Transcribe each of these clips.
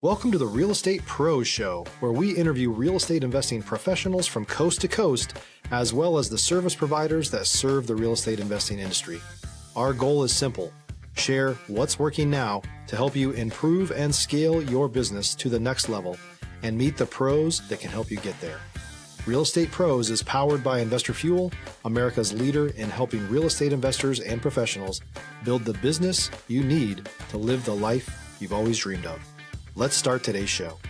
Welcome to the Real Estate Pros Show, where we interview real estate investing professionals from coast to coast, as well as the service providers that serve the real estate investing industry. Our goal is simple: share what's working now to help you improve and scale your business to the next level and meet the pros that can help you get there. Real Estate Pros is powered by Investor Fuel, America's leader in helping real estate investors and professionals build the business you need to live the life you've always dreamed of. Let's start today's show.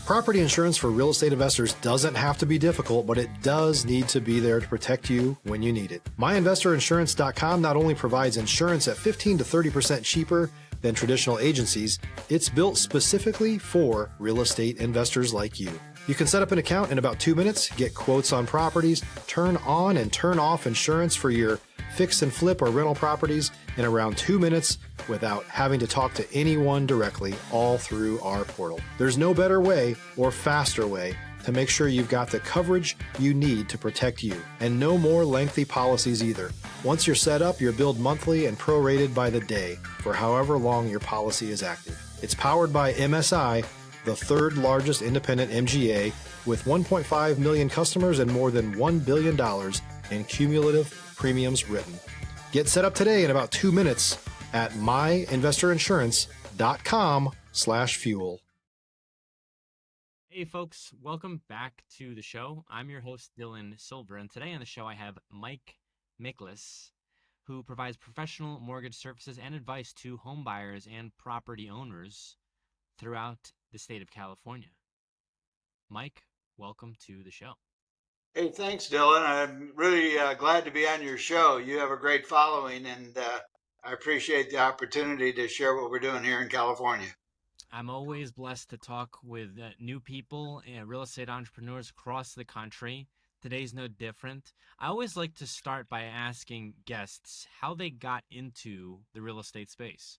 Property insurance for real estate investors doesn't have to be difficult, but it does need to be there to protect you when you need it. MyInvestorInsurance.com not only provides insurance at 15 to 30% cheaper than traditional agencies, it's built specifically for real estate investors like you. You can set up an account in about 2 minutes, get quotes on properties, turn on and turn off insurance for your fix and flip or rental properties in around 2 minutes without having to talk to anyone directly, all through our portal. There's no better way or faster way to make sure you've got the coverage you need to protect you, and no more lengthy policies either. Once you're set up, you're billed monthly and prorated by the day for however long your policy is active. It's powered by MSI, the third largest independent MGA, with 1.5 million customers and more than $1 billion in cumulative premiums written. Get set up today in about 2 minutes at myinvestorinsurance.com/fuel. Hey folks, welcome back to the show. I'm your host, Dylan Silver, and today on the show I have Mike Miklaus, who provides professional mortgage services and advice to home buyers and property owners throughout the state of California. Mike, welcome to the show. Hey, thanks, Dylan. I'm really glad to be on your show. You have a great following, and I appreciate the opportunity to share what we're doing here in California. I'm always blessed to talk with new people and real estate entrepreneurs across the country. Today's no different. I always like to start by asking guests how they got into the real estate space.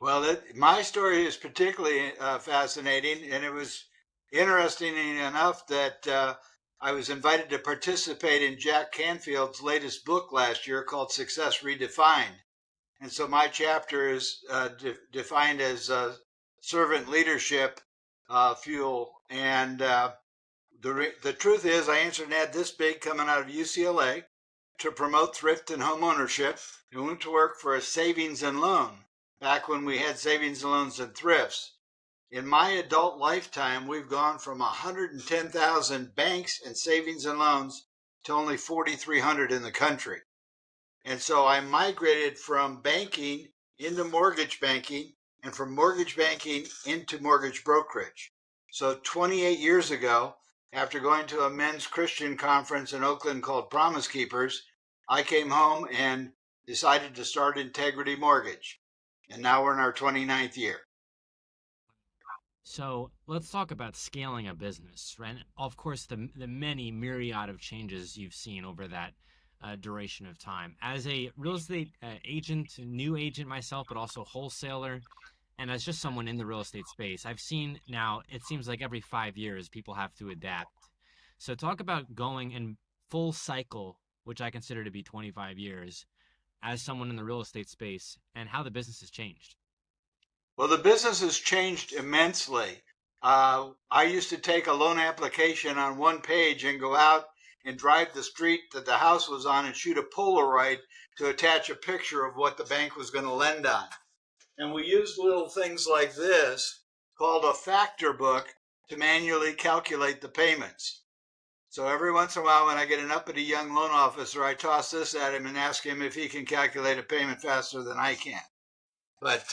Well, my story is particularly fascinating, and it was interesting enough that I was invited to participate in Jack Canfield's latest book last year called Success Redefined. And so my chapter is defined as servant leadership fuel. And the truth is, I answered an ad this big coming out of UCLA to promote thrift and home ownership, and went to work for a savings and loan back when we had savings and loans and thrifts. In my adult lifetime, we've gone from 110,000 banks and savings and loans to only 4,300 in the country. And so I migrated from banking into mortgage banking, and from mortgage banking into mortgage brokerage. So 28 years ago, after going to a men's Christian conference in Oakland called Promise Keepers, I came home and decided to start Integrity Mortgage. And now we're in our 29th year. So let's talk about scaling a business, right? Of course, the many myriad of changes you've seen over that duration of time. As a real estate agent, new agent myself, but also wholesaler, and as just someone in the real estate space, I've seen now, it seems like every 5 years people have to adapt. So talk about going in full cycle, which I consider to be 25 years, as someone in the real estate space, and how the business has changed. Well, the business has changed immensely. I used to take a loan application on one page and go out and drive the street that the house was on and shoot a Polaroid to attach a picture of what the bank was going to lend on. And we used little things like this called a factor book to manually calculate the payments. So every once in a while when I get an uppity young loan officer, I toss this at him and ask him if he can calculate a payment faster than I can. But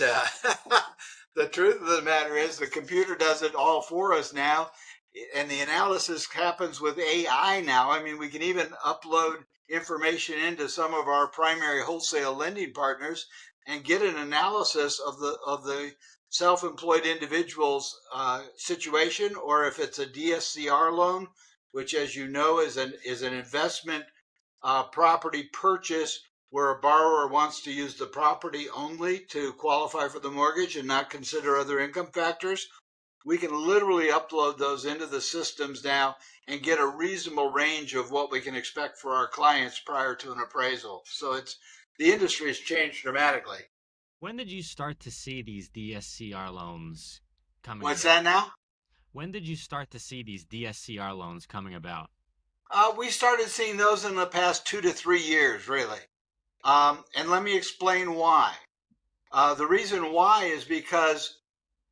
the truth of the matter is the computer does it all for us now, and the analysis happens with AI now. I mean, we can even upload information into some of our primary wholesale lending partners and get an analysis of the self-employed individual's situation, or if it's a DSCR loan, which, as you know, is an investment property purchase where a borrower wants to use the property only to qualify for the mortgage and not consider other income factors. We can literally upload those into the systems now and get a reasonable range of what we can expect for our clients prior to an appraisal. So the industry has changed dramatically. When did you start to see these DSCR loans coming What's about? that now? When did you start to see these DSCR loans coming about? We started seeing those in the past 2 to 3 years, really. And let me explain why. The reason why is because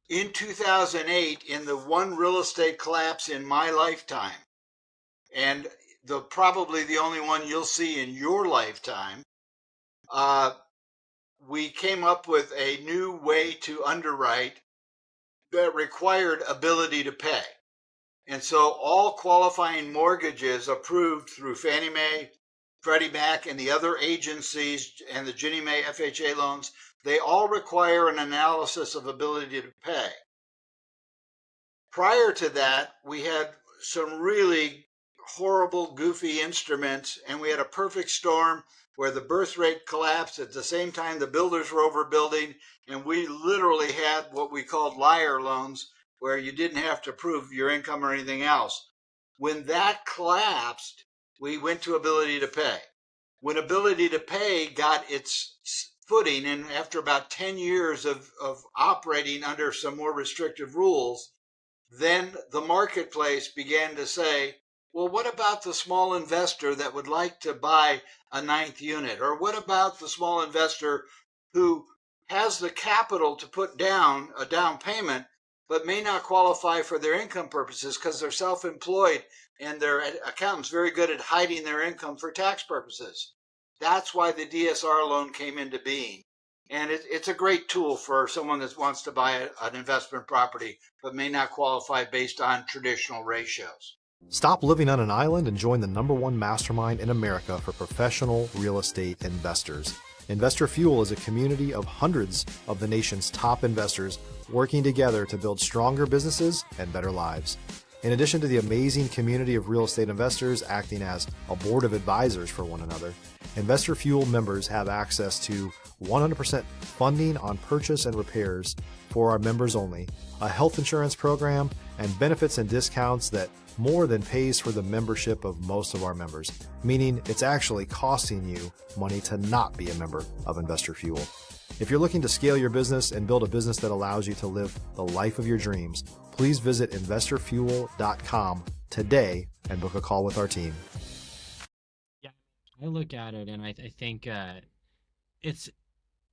in 2008, in the one real estate collapse in my lifetime, and probably the only one you'll see in your lifetime, uh, we came up with a new way to underwrite that required ability to pay. And so all qualifying mortgages approved through Fannie Mae, Freddie Mac, and the other agencies and the Ginnie Mae FHA loans, they all require an analysis of ability to pay. Prior to that, we had some really horrible, goofy instruments, and we had a perfect storm where the birth rate collapsed at the same time the builders were overbuilding, and we literally had what we called liar loans, where you didn't have to prove your income or anything else. When that collapsed, we went to ability to pay. When ability to pay got its footing, and after about 10 years of operating under some more restrictive rules, then the marketplace began to say, well, what about the small investor that would like to buy a ninth unit? Or what about the small investor who has the capital to put down a down payment, but may not qualify for their income purposes because they're self-employed and their accountant's very good at hiding their income for tax purposes? That's why the DSR loan came into being. And it's a great tool for someone that wants to buy an investment property but may not qualify based on traditional ratios. Stop living on an island and join the #1 mastermind in America for professional real estate investors. Investor Fuel is a community of hundreds of the nation's top investors working together to build stronger businesses and better lives. In addition to the amazing community of real estate investors acting as a board of advisors for one another, Investor Fuel members have access to 100% funding on purchase and repairs for our members only, a health insurance program, and benefits and discounts that more than pays for the membership of most of our members, meaning it's actually costing you money to not be a member of Investor Fuel. If you're looking to scale your business and build a business that allows you to live the life of your dreams, please visit investorfuel.com today and book a call with our team. Yeah, I look at it and I think it's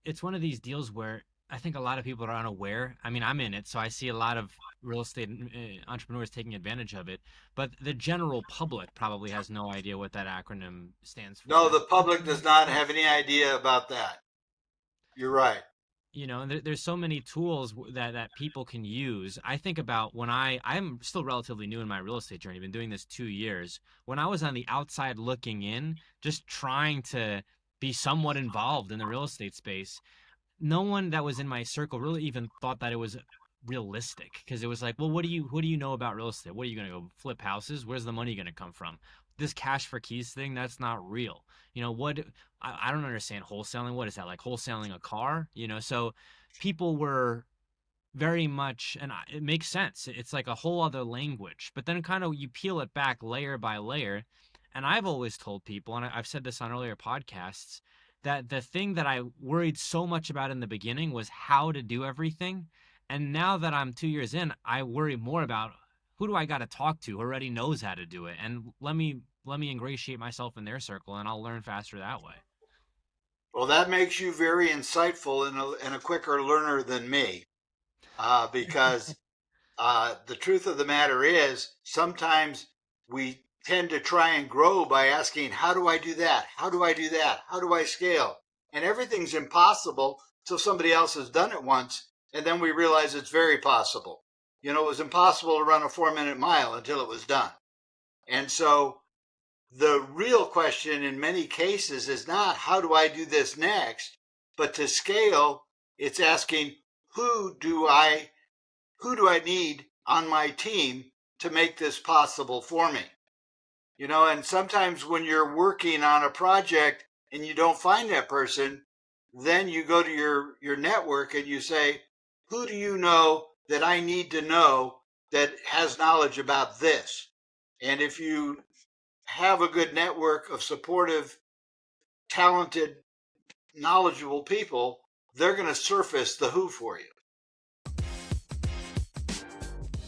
it's one of these deals where I think a lot of people are unaware. I mean, I'm in it, so I see a lot of real estate entrepreneurs taking advantage of it. But the general public probably has no idea what that acronym stands No, for. the public does not have any idea about that. You're right. You know, and there's so many tools that people can use. I think about when I'm still relatively new in my real estate journey. Been doing this 2 years. When I was on the outside looking in, just trying to be somewhat involved in the real estate space, no one that was in my circle really even thought that it was realistic, because it was like, well, what do you know about real estate? What are you going to go flip houses? Where's the money going to come from? This cash for keys thing, that's not real. You know what? I don't understand wholesaling. What is that, like wholesaling a car? You know, so people were very much, and it makes sense. It's like a whole other language. But then kind of you peel it back layer by layer. And I've always told people, and I've said this on earlier podcasts, that the thing that I worried so much about in the beginning was how to do everything. And now that I'm 2 years in, I worry more about who do I got to talk to who already knows how to do it. And let me ingratiate myself in their circle and I'll learn faster that way. Well, that makes you very insightful and a quicker learner than me, because the truth of the matter is sometimes we tend to try and grow by asking, how do I do that? How do I do that? How do I scale? And everything's impossible till somebody else has done it once, and then we realize it's very possible. You know, it was impossible to run a 4-minute mile until it was done. And so the real question in many cases is not how do I do this next, but to scale, it's asking who do I need on my team to make this possible for me? You know, and sometimes when you're working on a project and you don't find that person, then you go to your network and you say, who do you know that I need to know that has knowledge about this? And if you have a good network of supportive, talented, knowledgeable people, they're going to surface the who for you.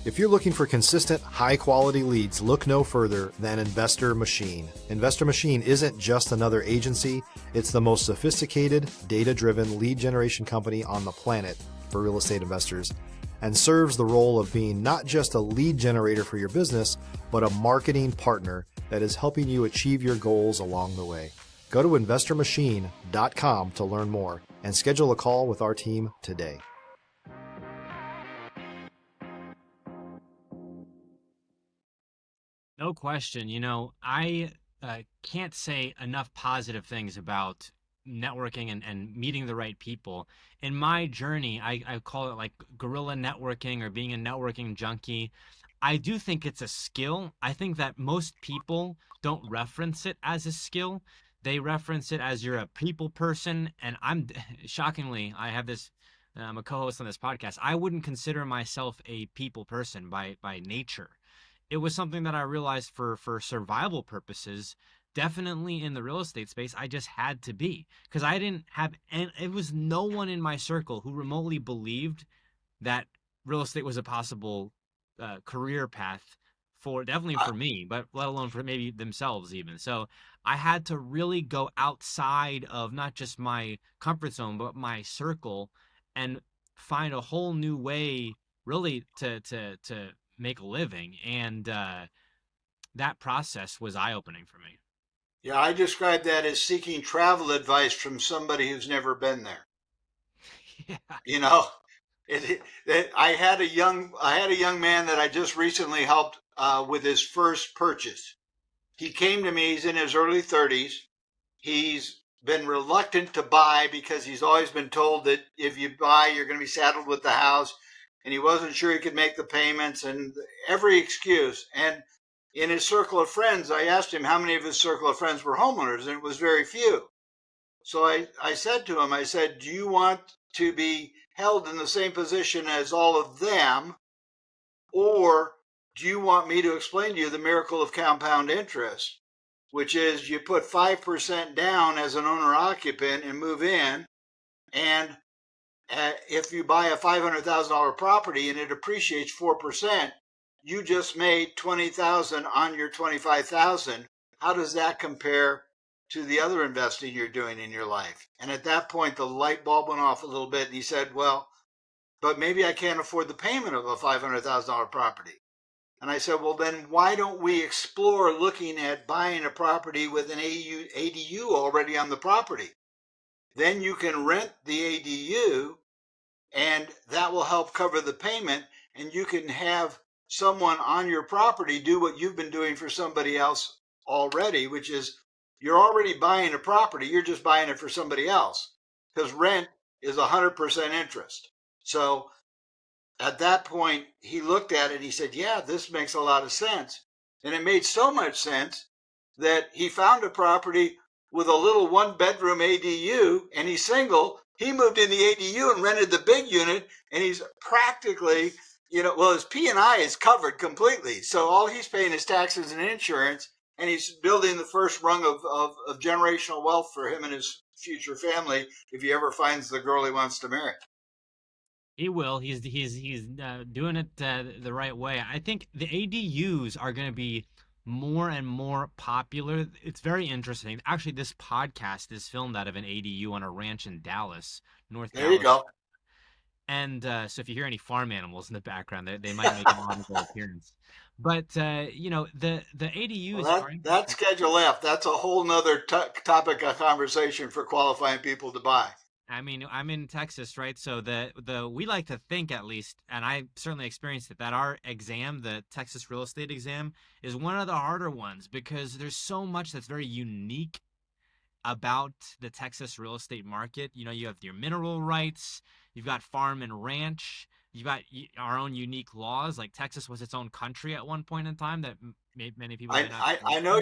If you're looking for consistent, high-quality leads, look no further than Investor Machine. Investor Machine isn't just another agency. It's the most sophisticated, data-driven lead generation company on the planet for real estate investors, and serves the role of being not just a lead generator for your business, but a marketing partner that is helping you achieve your goals along the way. Go to investormachine.com to learn more and schedule a call with our team today. No question. I can't say enough positive things about networking and meeting the right people. In my journey, I call it like guerrilla networking or being a networking junkie. I do think it's a skill. I think that most people don't reference it as a skill. They reference it as you're a people person. And I'm shockingly, I'm a co-host on this podcast. I wouldn't consider myself a people person by nature. It was something that I realized for survival purposes, definitely in the real estate space, I just had to be, because I didn't have, and it was no one in my circle who remotely believed that real estate was a possible career path for, definitely for me, but let alone for maybe themselves even. So I had to really go outside of not just my comfort zone, but my circle, and find a whole new way really to make a living. And that process was eye-opening for me. Yeah, I describe that as seeking travel advice from somebody who's never been there. Yeah. You know, I had a young man that I just recently helped with his first purchase. He came to me. He's in his early 30s. He's been reluctant to buy because he's always been told that if you buy, you're going to be saddled with the house. And he wasn't sure he could make the payments and every excuse. And in his circle of friends, I asked him how many of his circle of friends were homeowners, and it was very few. So I said to him, I said, do you want to be held in the same position as all of them, or do you want me to explain to you the miracle of compound interest, which is you put 5% down as an owner occupant and move in, and if you buy a $500,000 property and it appreciates 4%, you just made $20,000 on your $25,000. How does that compare to the other investing you're doing in your life? And at that point, the light bulb went off a little bit, and he said, well, but maybe I can't afford the payment of a $500,000 property. And I said, well, then why don't we explore looking at buying a property with an ADU already on the property? Then you can rent the ADU, and that will help cover the payment, and you can have someone on your property do what you've been doing for somebody else already, which is you're already buying a property, you're just buying it for somebody else, because rent is 100% interest. So at that point, he looked at it and he said, yeah, this makes a lot of sense. And it made so much sense that he found a property with a little one-bedroom ADU, and he's single. He moved in the ADU and rented the big unit, and he's practically, his P&I is covered completely. So all he's paying is taxes and insurance, and he's building the first rung of generational wealth for him and his future family if he ever finds the girl he wants to marry. He will. He's doing it the right way. I think the ADUs are going to be more and more popular. It's very interesting. Actually, this podcast is filmed out of an ADU on a ranch in Dallas, North There Dallas. you go. And so if you hear any farm animals in the background, they might make an audible appearance. But the ADUs Well, are that's Schedule F. That's a whole nother topic of conversation for qualifying people to buy. I mean, I'm in Texas, right? So we like to think, at least, and I certainly experienced it, that our exam, the Texas real estate exam, is one of the harder ones because there's so much that's very unique about the Texas real estate market. You have your mineral rights, you've got farm and ranch, you've got our own unique laws. Like Texas was its own country at one point in time that many people may not. I know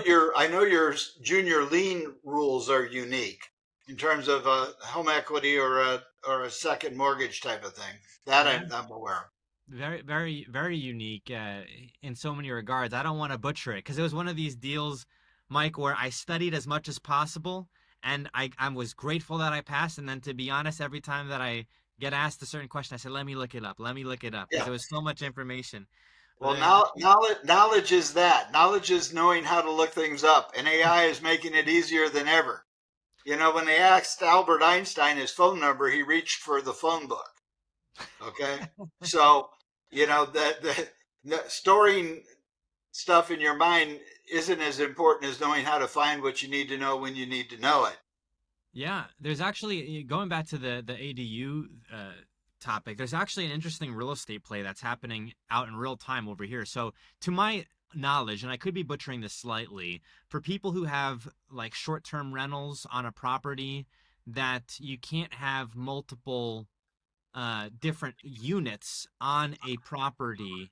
your junior lien rules are unique in terms of home equity or a second mortgage type of thing. That Yeah. I'm aware of. Very, very, very unique in so many regards. I don't want to butcher it because it was one of these deals, Mike, where I studied as much as possible, And I was grateful that I passed. And then, to be honest, every time that I get asked a certain question, I said, let me look it up. Let me look it up, because Yeah. there was so much information. Well, The, knowledge is that. Knowledge is knowing how to look things up, and AI is making it easier than ever. You know, when they asked Albert Einstein his phone number, he reached for the phone book. Okay, so you know that the storing stuff in your mind isn't as important as knowing how to find what you need to know when you need to know it. Yeah, there's actually, going back to the ADU topic. There's actually an interesting real estate play that's happening out in real time over here. So, to my knowledge, and I could be butchering this slightly, for people who have like short-term rentals on a property, that you can't have multiple different units on a property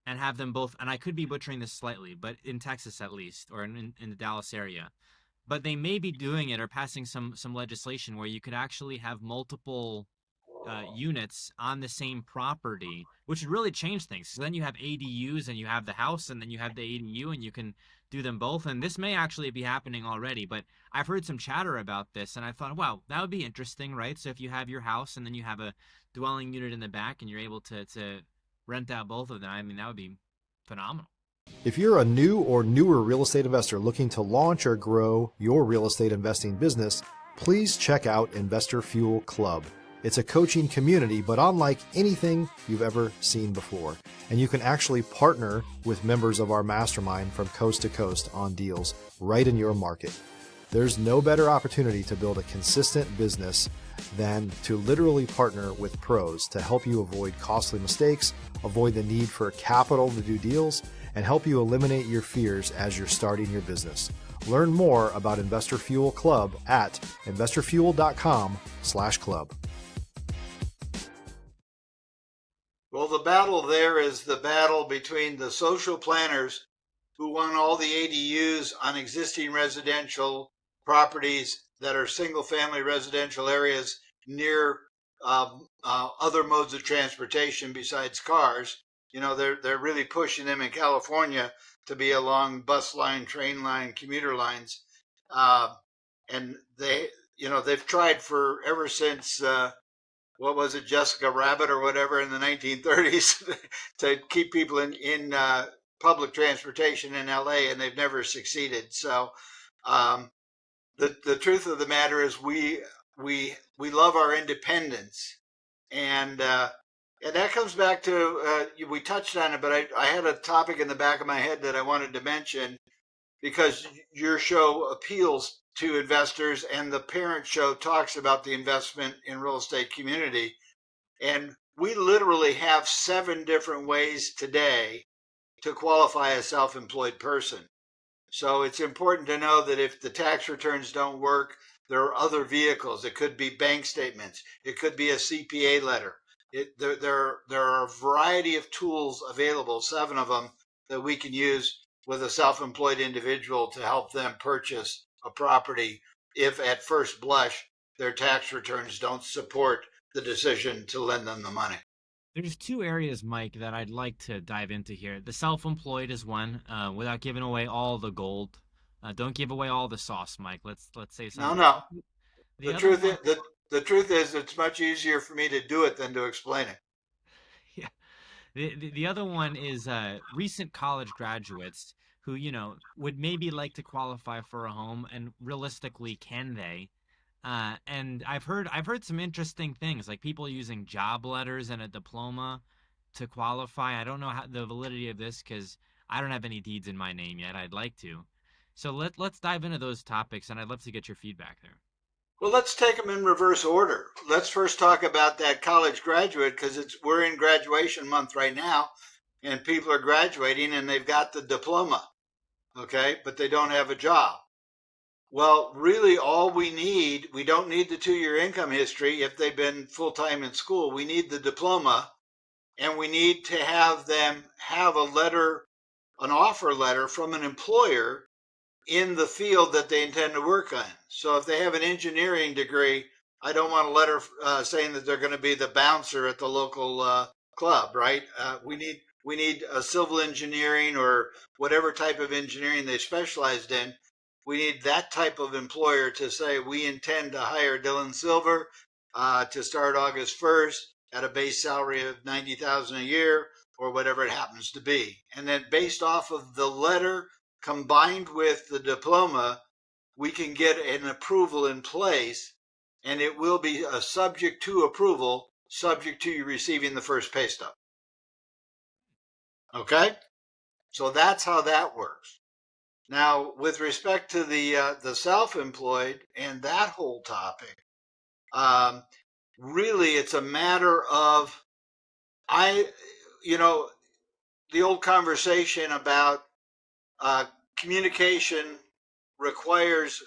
and have them both. And I could be butchering this slightly, but in Texas at least, or in the Dallas area, but they may be doing it or passing some legislation where you could actually have multiple units on the same property, which would really change things. So then you have ADUs, and you have the house, and then you have the ADU, and you can do them both. And this may actually be happening already, but I've heard some chatter about this, and I thought, wow, that would be interesting, right? So if you have your house and then you have a dwelling unit in the back, and you're able to rent out both of them, I mean, that would be phenomenal. If you're a new or newer real estate investor looking to launch or grow your real estate investing business, please check out Investor Fuel Club. It's a coaching community, but unlike anything you've ever seen before. And you can actually partner with members of our mastermind from coast to coast on deals right in your market. There's no better opportunity to build a consistent business than to literally partner with pros to help you avoid costly mistakes, avoid the need for capital to do deals, and help you eliminate your fears as you're starting your business. Learn more about Investor Fuel Club at investorfuel.com/club. Well, the battle there is the battle between the social planners who want all the ADUs on existing residential properties that are single family residential areas near other modes of transportation besides cars. You know, they're really pushing them in California to be along bus line, train line, commuter lines. And they've tried for ever since, what was it, Jessica Rabbit or whatever in the 1930s to keep people in public transportation in LA, and they've never succeeded. So um, the truth of the matter is we love our independence, and that comes back to we touched on it, but I had a topic in the back of my head that I wanted to mention because your show appeals to investors and the parent show talks about the investment in real estate community. And we literally have 7 different ways today to qualify a self-employed person. So it's important to know that if the tax returns don't work, there are other vehicles. It could be bank statements. It could be a CPA letter. There are a variety of tools available, 7 of them, that we can use with a self-employed individual to help them purchase a property if at first blush their tax returns don't support the decision to lend them the money. There's 2 areas, Mike, that I'd like to dive into here. The self-employed is one, without giving away all the gold. Don't give away all the sauce, Mike. Let's say No, something. no. The The other truth is, one, the truth is it's much easier for me to do it than to explain it. yeah. The other one is recent college graduates who, would maybe like to qualify for a home, and realistically, can they? And I've heard some interesting things, like people using job letters and a diploma to qualify. I don't know how the validity of this, because I don't have any deeds in my name yet. I'd like to. So let's dive into those topics, and I'd love to get your feedback there. Well, let's take them in reverse order. Let's first talk about that college graduate because we're in graduation month right now, and people are graduating and they've got the diploma, okay, but they don't have a job. Well, really, we don't need the 2-year income history if they've been full time in school. We need the diploma, and we need to have them have a letter, an offer letter from an employer in the field that they intend to work on. So if they have an engineering degree, I don't want a letter saying that they're going to be the bouncer at the local club, right? We need a civil engineering or whatever type of engineering they specialized in. We need that type of employer to say, we intend to hire Dylan Silver to start August 1st at a base salary of $90,000 a year or whatever it happens to be. And then based off of the letter combined with the diploma, we can get an approval in place, and it will be a subject to approval, subject to you receiving the first pay stub. Okay? So that's how that works. Now, with respect to the self-employed and that whole topic, really it's a matter of, the old conversation about communication requires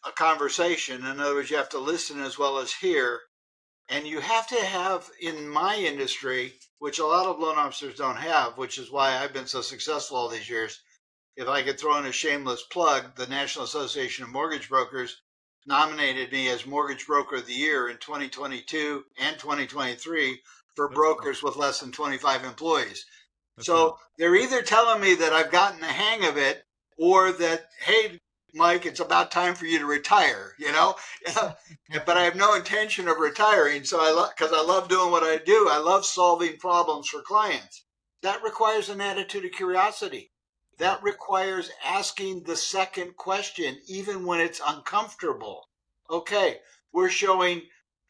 a conversation. In other words, you have to listen as well as hear. And you have to have, in my industry, which a lot of loan officers don't have, which is why I've been so successful all these years. If I could throw in a shameless plug, the National Association of Mortgage Brokers nominated me as Mortgage Broker of the Year in 2022 and 2023 for brokers with less than 25 employees. So they're either telling me that I've gotten the hang of it, or that, hey, Mike, it's about time for you to retire, but I have no intention of retiring. So because I love doing what I do. I love solving problems for clients. That requires an attitude of curiosity. That requires asking the second question, even when it's uncomfortable. Okay, we're showing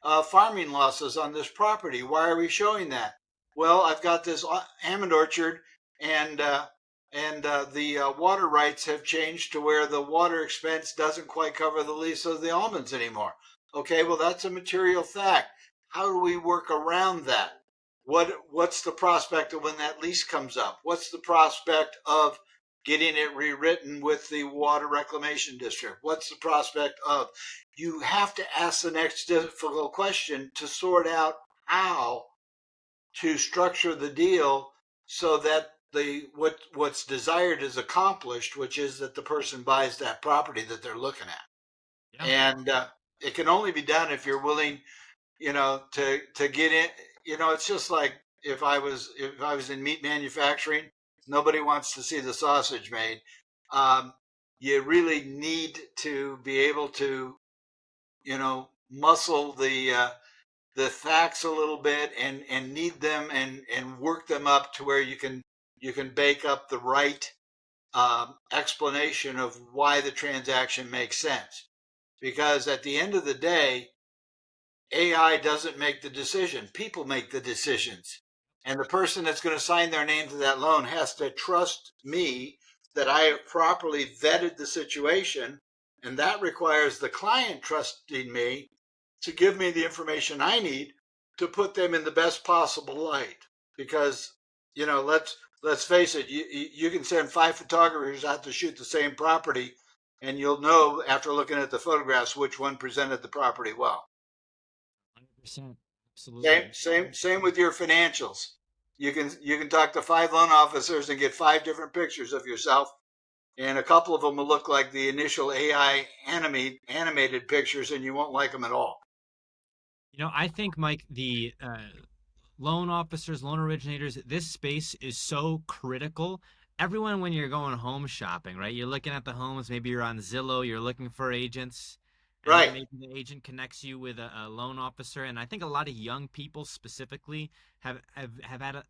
farming losses on this property. Why are we showing that? Well, I've got this almond orchard, and the water rights have changed to where the water expense doesn't quite cover the lease of the almonds anymore. Okay, well, that's a material fact. How do we work around that? What's the prospect of when that lease comes up? What's the prospect of getting it rewritten with the water reclamation district? What's the prospect of? You have to ask the next difficult question to sort out how to structure the deal so that what's desired is accomplished, which is that the person buys that property that they're looking at. Yeah. And it can only be done if you're willing, to get in. It's just like if I was in meat manufacturing, nobody wants to see the sausage made. You really need to be able to, muscle the facts a little bit and knead them and work them up to where you can bake up the right explanation of why the transaction makes sense. Because at the end of the day, AI doesn't make the decision. People make the decisions. And the person that's going to sign their name to that loan has to trust me that I have properly vetted the situation. And that requires the client trusting me to give me the information I need to put them in the best possible light. Because, let's face it, you can send 5 photographers out to shoot the same property, and you'll know after looking at the photographs which one presented the property well. 100%. Absolutely. Same with your financials. You can talk to 5 loan officers and get 5 different pictures of yourself, and a couple of them will look like the initial AI animated pictures, and you won't like them at all. I think, Mike, the loan officers, loan originators, this space is so critical. Everyone, when you're going home shopping, right? You're looking at the homes. Maybe you're on Zillow. You're looking for agents. And right. Maybe the agent connects you with a loan officer. And I think a lot of young people specifically have had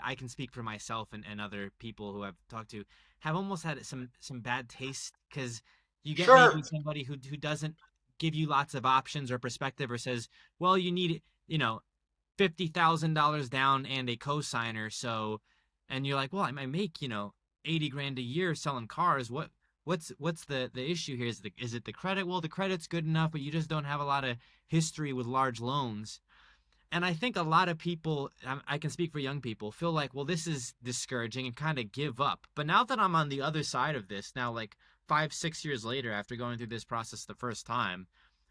I can speak for myself and other people who I've talked to, have almost had some bad taste, because you get maybe somebody who doesn't give you lots of options or perspective, or says, well, you need, $50,000 down and a co-signer. So, and you're like, well, I might make, $80,000 a year selling cars. What's the issue here? Is it the credit? Well, the credit's good enough, but you just don't have a lot of history with large loans. And I think a lot of people, I can speak for young people, feel like, well, this is discouraging, and kind of give up. But now that I'm on the other side of this, now like 5-6 years later, after going through this process the first time,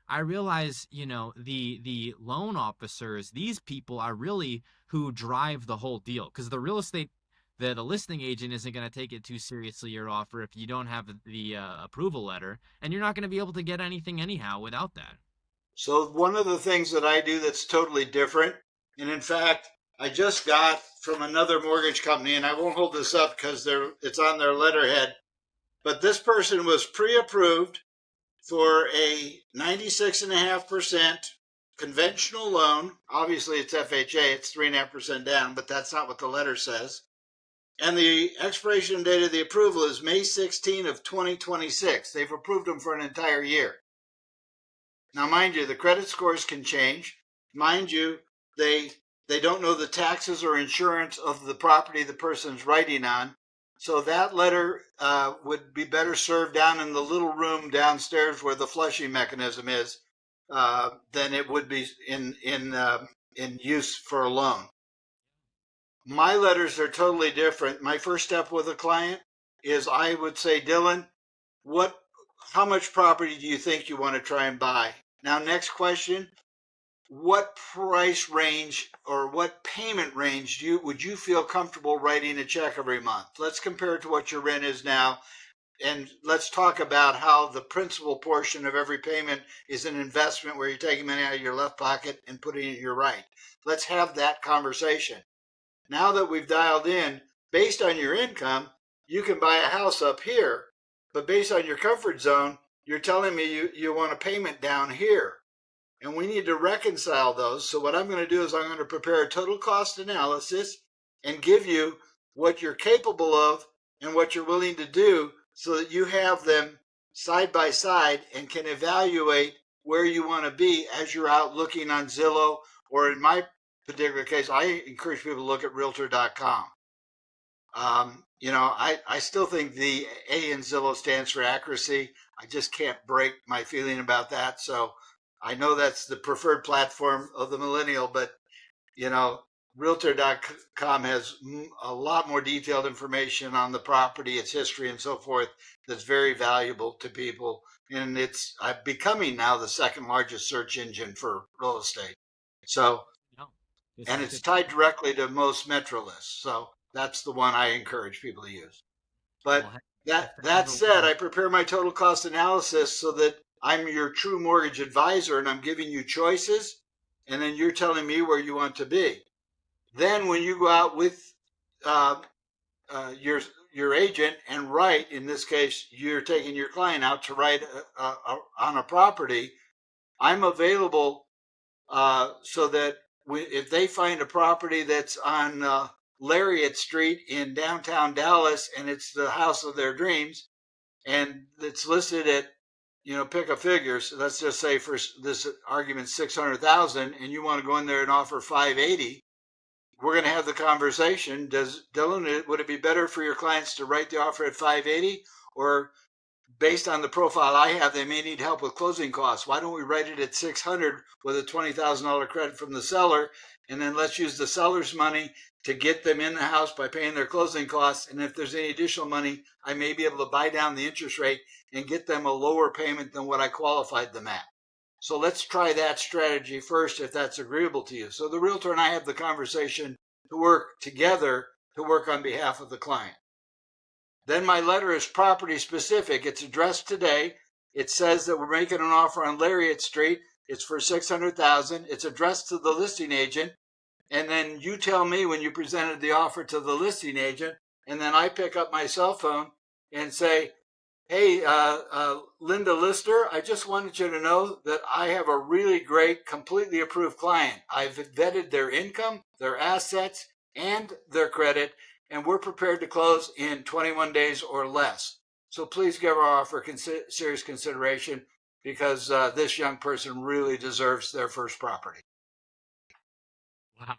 I realize, the loan officers, these people are really who drive the whole deal. Because the real estate, the listing agent isn't going to take it too seriously, your offer, if you don't have the approval letter, and you're not going to be able to get anything anyhow without that. So one of the things that I do that's totally different, and in fact, I just got from another mortgage company, and I won't hold this up because it's on their letterhead, But this person was pre-approved for a 96.5% conventional loan. Obviously, it's FHA. It's 3.5% down, but that's not what the letter says. And the expiration date of the approval is May 16 of 2026. They've approved them for an entire year. Now, mind you, the credit scores can change. Mind you, they don't know the taxes or insurance of the property the person's writing on. So that letter would be better served down in the little room downstairs where the flushing mechanism is than it would be in use for a loan. My letters are totally different. My first step with a client is I would say, Dylan, how much property do you think you want to try and buy? Now, next question, what price range or what payment range would you feel comfortable writing a check every month? Let's compare it to what your rent is now. And let's talk about how the principal portion of every payment is an investment where you're taking money out of your left pocket and putting it in your right. Let's have that conversation. Now that we've dialed in, based on your income, you can buy a house up here, but based on your comfort zone, you're telling me you want a payment down here. And we need to reconcile those. So what I'm going to do is I'm going to prepare a total cost analysis and give you what you're capable of and what you're willing to do so that you have them side by side and can evaluate where you want to be as you're out looking on Zillow, or in my particular case, I encourage people to look at realtor.com. I still think the A in Zillow stands for accuracy. I just can't break my feeling about that. So I know that's the preferred platform of the millennial, but, realtor.com has a lot more detailed information on the property, its history, and so forth that's very valuable to people. And it's becoming now the second largest search engine for real estate. So, and it's tied directly to most metro lists. So that's the one I encourage people to use. But that said, I prepare my total cost analysis so that I'm your true mortgage advisor and I'm giving you choices, and then you're telling me where you want to be. Then when you go out with your agent and write, in this case, you're taking your client out to write on a property, I'm available so that if they find a property that's on Lariat Street in downtown Dallas and it's the house of their dreams and it's listed at, pick a figure. So let's just say for this argument, 600,000, and you want to go in there and offer 580. We're going to have the conversation. Dylan, would it be better for your clients to write the offer at 580, or based on the profile I have, they may need help with closing costs? Why don't we write it at 600 with a $20,000 credit from the seller, and then let's use the seller's money to get them in the house by paying their closing costs. And if there's any additional money, I may be able to buy down the interest rate and get them a lower payment than what I qualified them at. So let's try that strategy first, if that's agreeable to you. So the realtor and I have the conversation to work together to work on behalf of the client. Then my letter is property specific. It's addressed today. It says that we're making an offer on Lariat Street. It's for $600,000. It's addressed to the listing agent. And then you tell me when you presented the offer to the listing agent, and then I pick up my cell phone and say, hey, Linda Lister, I just wanted you to know that I have a really great, completely approved client. I've vetted their income, their assets, and their credit, and we're prepared to close in 21 days or less. So please give our offer serious consideration, because this young person really deserves their first property. Wow.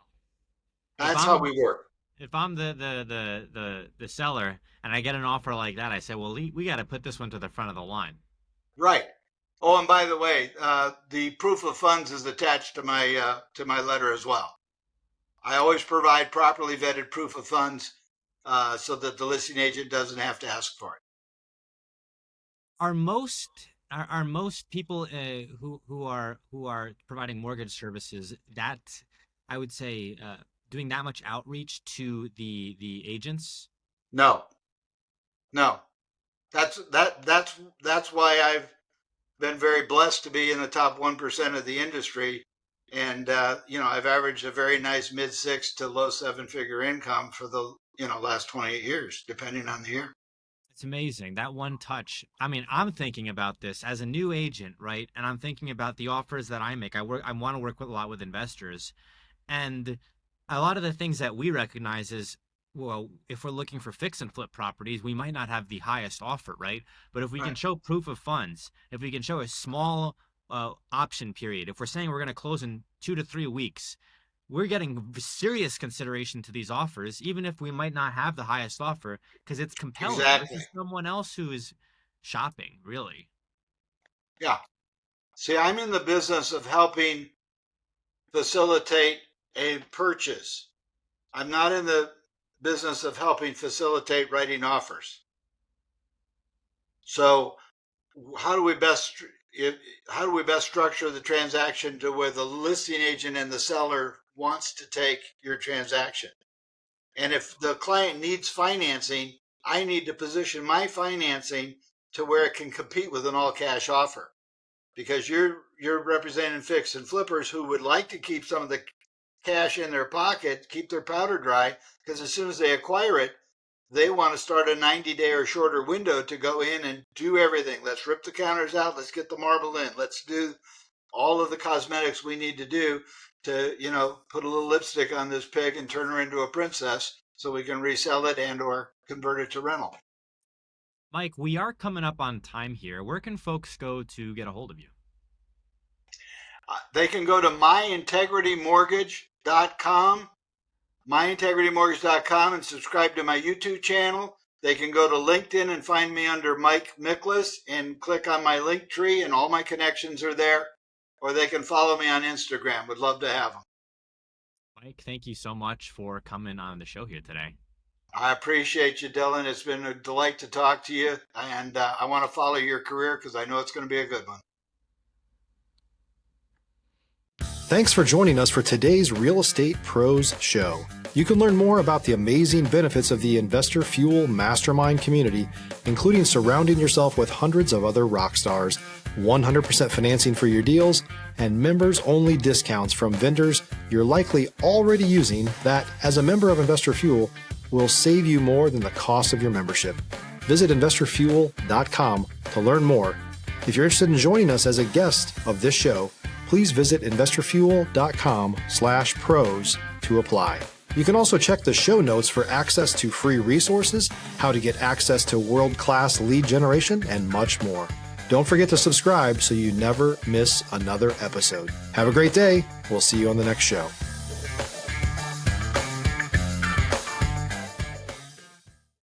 That's how we work. If I'm the seller and I get an offer like that, I say, well, we got to put this one to the front of the line. Right. Oh, and by the way, the proof of funds is attached to my letter as well. I always provide properly vetted proof of funds so that the listing agent doesn't have to ask for it. Are most people who are providing mortgage services, that I would say doing that much outreach to the agents? No. That's why I've been very blessed to be in the top 1% of the industry. And, I've averaged a very nice mid-6 to low 7-figure income for the, last 28 years, depending on the year. It's amazing, that one touch. I mean, I'm thinking about this as a new agent, right? And I'm thinking about the offers that I make. I want to work with a lot with investors, and a lot of the things that we recognize is, well, if we're looking for fix and flip properties, we might not have the highest offer, right? But if we can Right. show proof of funds, if we can show a small option period, if we're saying we're going to close in 2 to 3 weeks, we're getting serious consideration to these offers, even if we might not have the highest offer, because it's compelling Exactly. versus someone else who is shopping, really. Yeah. See, I'm in the business of helping facilitate a purchase. I'm not in the business of helping facilitate writing offers. So how do we best how do we best structure the transaction to where the listing agent and the seller wants to take your transaction? And if the client needs financing, I need to position my financing to where it can compete with an all cash offer, because you're representing fix and flippers who would like to keep some of the cash in their pocket, keep their powder dry, because as soon as they acquire it, they want to start a 90-day or shorter window to go in and do everything. Let's rip the counters out. Let's get the marble in. Let's do all of the cosmetics we need to do to, put a little lipstick on this pig and turn her into a princess so we can resell it and or convert it to rental. Mike, we are coming up on time here. Where can folks go to get a hold of you? They can go to myintegritymortgage.com, myintegritymortgage.com, and subscribe to my YouTube channel. They can go to LinkedIn and find me under Mike Miklaus and click on my link tree, and all my connections are there. Or they can follow me on Instagram. Would love to have them. Mike, thank you so much for coming on the show here today. I appreciate you, Dylan. It's been a delight to talk to you, and I want to follow your career because I know it's going to be a good one. Thanks for joining us for today's Real Estate Pros Show. You can learn more about the amazing benefits of the Investor Fuel Mastermind community, including surrounding yourself with hundreds of other rock stars, 100% financing for your deals, and members-only discounts from vendors you're likely already using that, as a member of Investor Fuel, will save you more than the cost of your membership. Visit investorfuel.com to learn more. If you're interested in joining us as a guest of this show, please visit investorfuel.com/pros to apply. You can also check the show notes for access to free resources, how to get access to world-class lead generation, and much more. Don't forget to subscribe so you never miss another episode. Have a great day. We'll see you on the next show.